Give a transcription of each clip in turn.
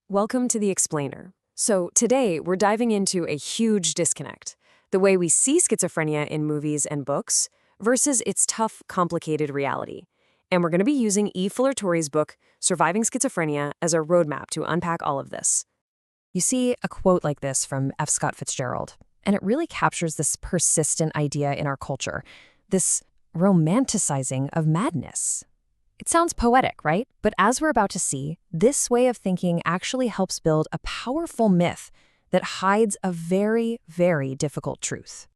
Welcome to The Explainer. So, today we're diving into a huge disconnect the way we see schizophrenia in movies and books versus its tough, complicated reality. And we're going to be using E. Fuller Torrey's book, Surviving Schizophrenia, as a roadmap to unpack all of this. You see a quote like this from F. Scott Fitzgerald, and it really captures this persistent idea in our culture, this romanticizing of madness. It sounds poetic, right? But as we're about to see, this way of thinking actually helps build a powerful myth that hides a very, very difficult truth.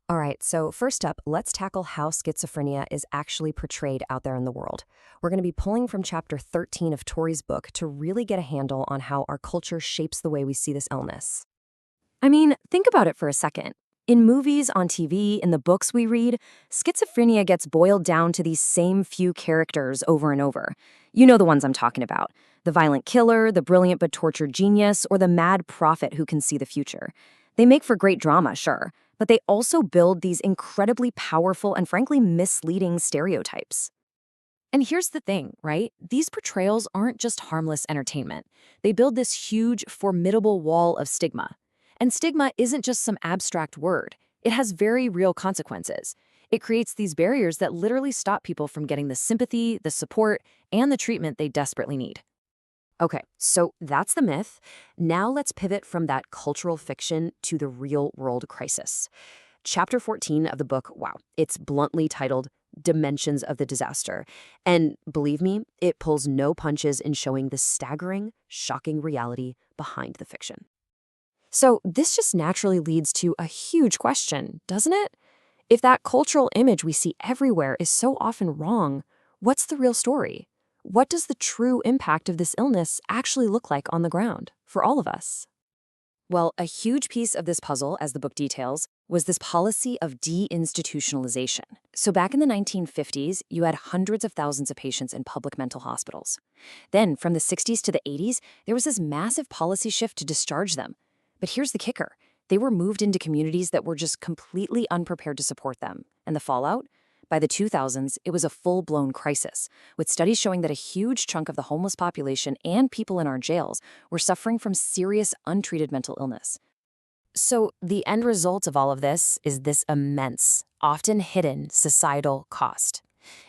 All right, so first up, let's tackle how schizophrenia is actually portrayed out there in the world. We're going to be pulling from chapter 13 of Torrey's book to really get a handle on how our culture shapes the way we see this illness. I mean, think about it for a second. In movies, on TV, in the books we read, schizophrenia gets boiled down to these same few characters over and over. You know the ones I'm talking about. The violent killer, the brilliant but tortured genius, or the mad prophet who can see the future. They make for great drama, sure, but they also build these incredibly powerful and frankly misleading stereotypes. And here's the thing, right? These portrayals aren't just harmless entertainment. They build this huge, formidable wall of stigma. And stigma isn't just some abstract word. It has very real consequences. It creates these barriers that literally stop people from getting the sympathy, the support, and the treatment they desperately need. Okay, so that's the myth. Now let's pivot from that cultural fiction to the real-world crisis. Chapter 14 of the book, wow, it's bluntly titled Dimensions of the Disaster. And believe me, it pulls no punches in showing the staggering, shocking reality behind the fiction. So this just naturally leads to a huge question, doesn't it? If that cultural image we see everywhere is so often wrong, what's the real story? What does the true impact of this illness actually look like on the ground for all of us? Well, a huge piece of this puzzle, as the book details, was this policy of deinstitutionalization. So back in the 1950s, you had hundreds of thousands of patients in public mental hospitals. Then, from the 60s to the 80s, there was this massive policy shift to discharge them. But here's the kicker. They were moved into communities that were just completely unprepared to support them. And the fallout? By the 2000s, it was a full-blown crisis, with studies showing that a huge chunk of the homeless population and people in our jails were suffering from serious, untreated mental illness. So the end result of all of this is this immense, often hidden societal cost.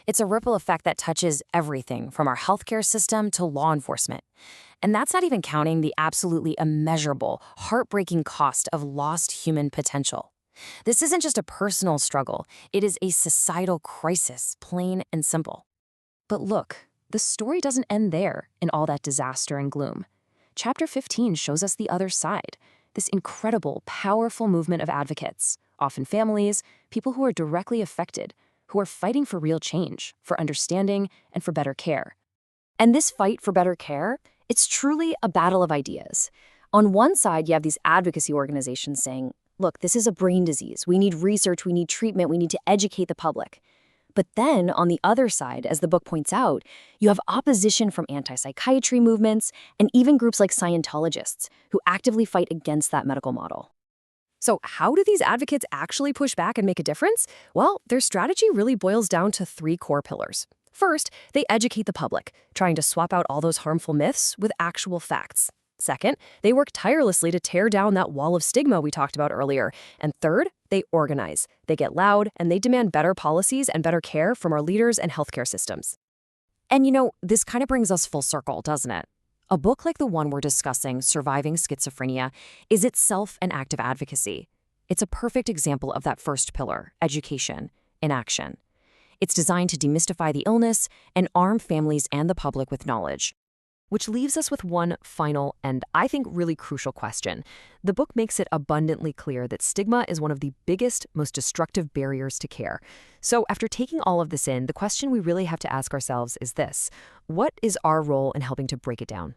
It's a ripple effect that touches everything from our healthcare system to law enforcement. And that's not even counting the absolutely immeasurable, heartbreaking cost of lost human potential. This isn't just a personal struggle, it is a societal crisis, plain and simple. But look, the story doesn't end there in all that disaster and gloom. Chapter 15 shows us the other side, this incredible, powerful movement of advocates, often families, people who are directly affected, who are fighting for real change, for understanding, and for better care. And this fight for better care, it's truly a battle of ideas. On one side, you have these advocacy organizations saying, look, this is a brain disease. We need research, we need treatment, we need to educate the public. But then, on the other side, as the book points out, you have opposition from antipsychiatry movements and even groups like Scientologists who actively fight against that medical model. So how do these advocates actually push back and make a difference? Well, their strategy really boils down to three core pillars. First, they educate the public, trying to swap out all those harmful myths with actual facts. Second, they work tirelessly to tear down that wall of stigma we talked about earlier. And third, they organize. They get loud, and they demand better policies and better care from our leaders and healthcare systems. And you know, this kind of brings us full circle, doesn't it? A book like the one we're discussing, Surviving Schizophrenia, is itself an act of advocacy. It's a perfect example of that first pillar, education, in action. It's designed to demystify the illness and arm families and the public with knowledge. Which leaves us with one final and, I think, really crucial question. The book makes it abundantly clear that stigma is one of the biggest, most destructive barriers to care. So after taking all of this in, the question we really have to ask ourselves is this: what is our role in helping to break it down?